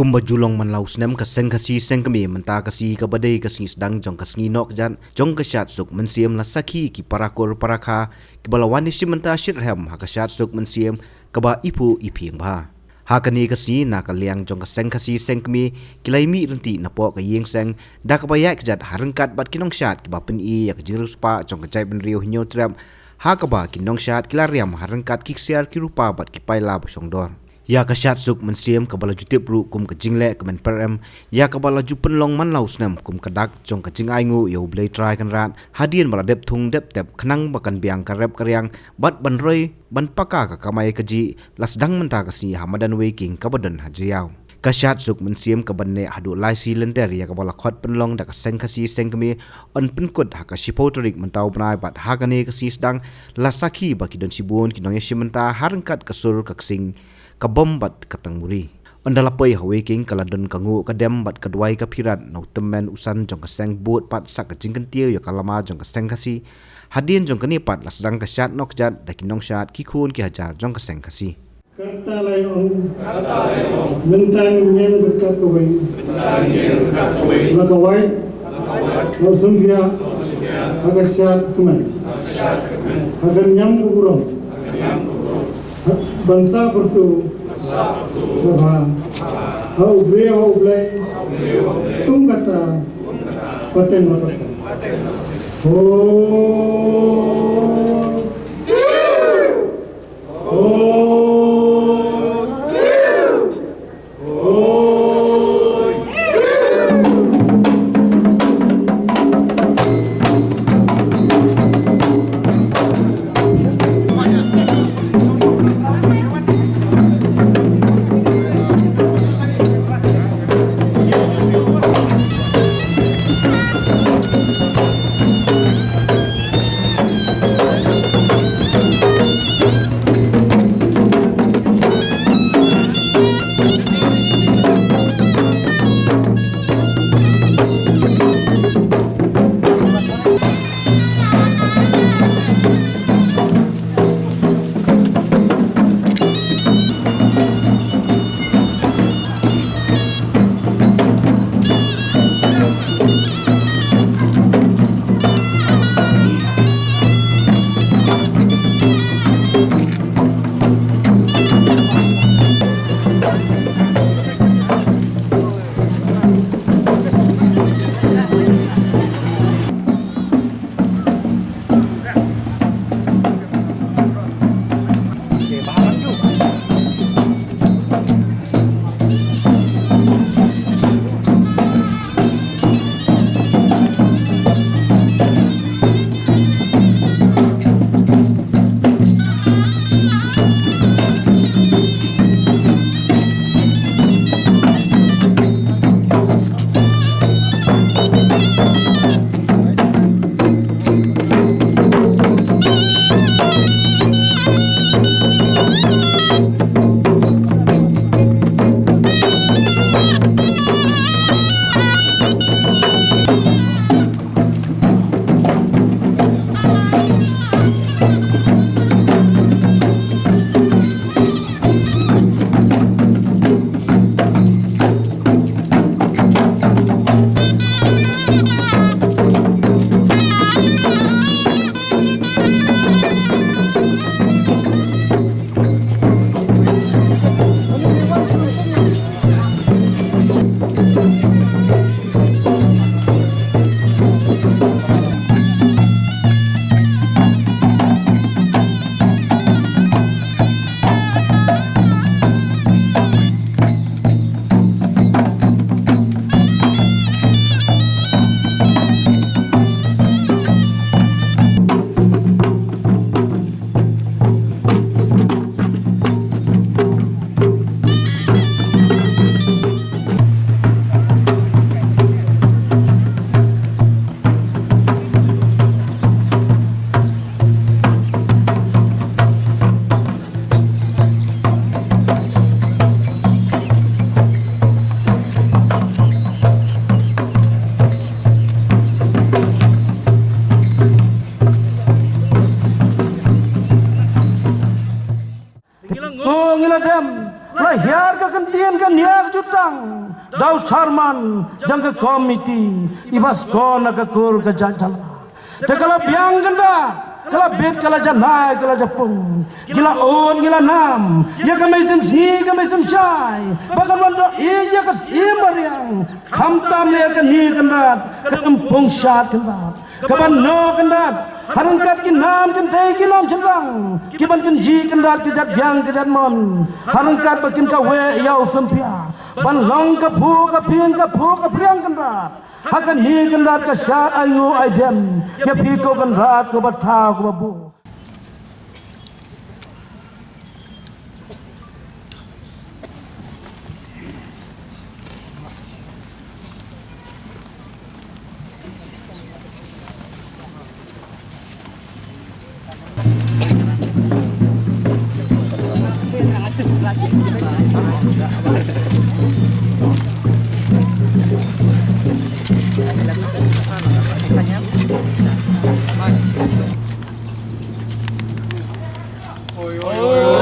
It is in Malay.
kumba julong man laus nem ka seng kasi seng kami menta kasi ka badai kasi sedang jong kasi nok jan jong ka syat suk mensiam la saki ki parakor parakha ki balawan ni menta shirhem ha ka syat suk mensiam ka ba ipu iphing ba ha kani kasi na ka liang jong ka seng kasi seng kami kilai mi renti na po ka yeng seng da ka bayak jat harengkat bat kinong syat ki ba pen i ya ka jirus pa jong ka jai ben rio hinyo tram ha ka ba kinong syat kilariam harengkat kiksiar ki rupa bat ki paila bosong dor ya ka syat suk mensiam ka bala jutip ru kum ka jingle ka men perem ya ka bala jupen long man laus nam kum ka dak jong ka jing ai ngu yo blai try kan rat hadien bala dep thung dep tep khnang bakan biang ka rep karyang bat ban roi ban paka ka kamai ka ji las dang menta ka si hamadan waking ka badan hajiao ka syat suk mensiam ka banne hadu lai si lenter ya ka bala khot penlong da ka seng ka si seng kami on penkut ha ka sipotorik mentau bnai bat ha ka ne ka si sedang lasaki baki don sibun kinong yeshimenta harengkat ka sur ka sing ka bombat katang muri ondala poi haweking kaladon kangu kadem bat kadwai ka phirat no temen usan jong ka seng but pat sak ka jingkan tiu ya kalama jong ka seng kasi hadien jong kani pat lasdang ka syat nok jat dakinong syat ki khun ki hajar jong ka seng kasi kata layong mentang yang berkat kawai lakawai langsung dia agar syat kuman agar nyam kuburong bangsa pertu bahwa hau blay tung kata paten rotok lahir ke kentian kan niak jutang daus charman jang ke komiti ibas kona ke kur ke jajal te kala biang ganda kala bet kala janai kala japung gila on gila nam ya kamai sim si kamai sim chai bagaimana do iya kas imariang khamtam le ke ni kandat kempung syat kandat kaban no kandat harangkat ki nam kin te ki nam chendang ki ban kin ji kandat ki jat jang ki jat mon harangkat bakin ka we yau sempia ban long ka phu ka pin ka phu ka priang kandat hakan hi kandat ka sya ayu aidem ya pi ko kandat ko bat tha ko babu Oi, oi, oi.